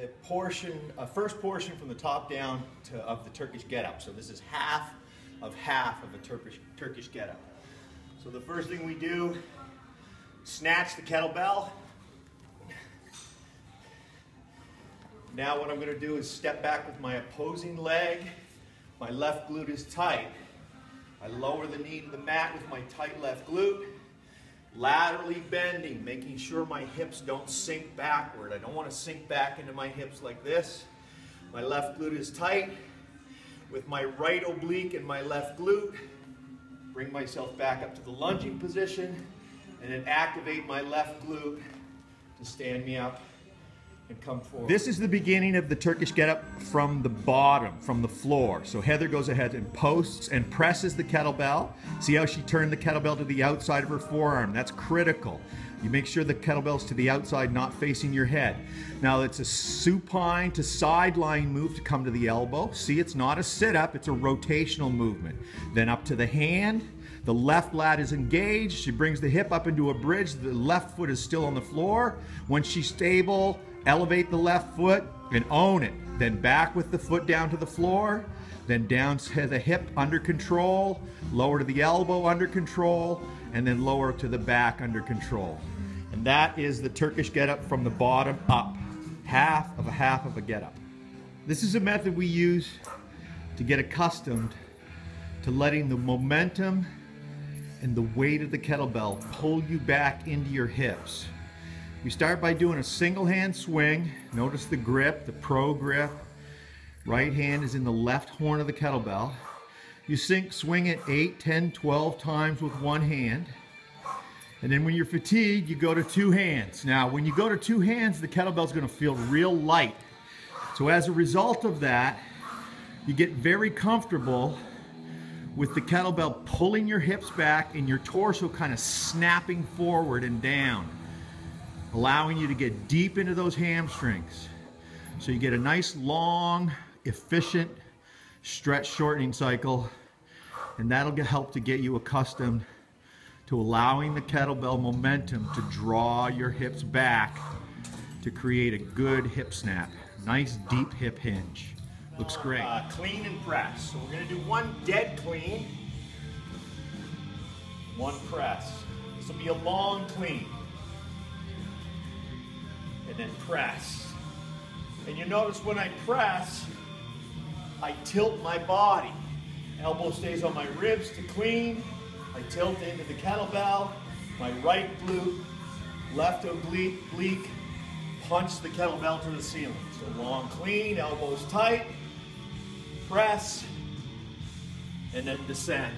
the portion, first portion from the top down of the Turkish get-up. So this is half of a Turkish get-up. So the first thing we do, snatch the kettlebell. Now what I'm going to do is step back with my opposing leg. My left glute is tight. I lower the knee to the mat with my tight left glute. Laterally bending, making sure my hips don't sink backward. I don't want to sink back into my hips like this. My left glute is tight. With my right oblique and my left glute, bring myself back up to the lunging position and then activate my left glute to stand me up and come forward. This is the beginning of the Turkish get-up from the bottom, from the floor. So Heather goes ahead and posts and presses the kettlebell. See how she turned the kettlebell to the outside of her forearm? That's critical. You make sure the kettlebell's to the outside, not facing your head. Now it's a supine to sideline move to come to the elbow. See, it's not a sit-up, it's a rotational movement. Then up to the hand. The left lat is engaged. She brings the hip up into a bridge. The left foot is still on the floor. Once she's stable, elevate the left foot and own it. Then back with the foot down to the floor. Then down to the hip under control. Lower to the elbow under control. And then lower to the back under control. And that is the Turkish get-up from the bottom up. Half of a get-up. This is a method we use to get accustomed to letting the momentum and the weight of the kettlebell pull you back into your hips. We start by doing a single hand swing. Notice the grip, the pro grip. Right hand is in the left horn of the kettlebell. You swing it 8, 10, 12 times with one hand. And then when you're fatigued, you go to two hands. Now, when you go to two hands, the kettlebell's gonna feel real light. So as a result of that, you get very comfortable with the kettlebell pulling your hips back and your torso kind of snapping forward and down, allowing you to get deep into those hamstrings. So you get a nice, long, efficient stretch shortening cycle, and that'll help to get you accustomed to allowing the kettlebell momentum to draw your hips back to create a good hip snap. Nice, deep hip hinge. Looks great. Clean and press. So we're going to do one dead clean, one press. This will be a long clean. And then press. And you notice when I press, I tilt my body. Elbow stays on my ribs to clean. I tilt into the kettlebell. My right glute, left oblique, punch the kettlebell to the ceiling. So long clean, elbows tight. Press, and then descend.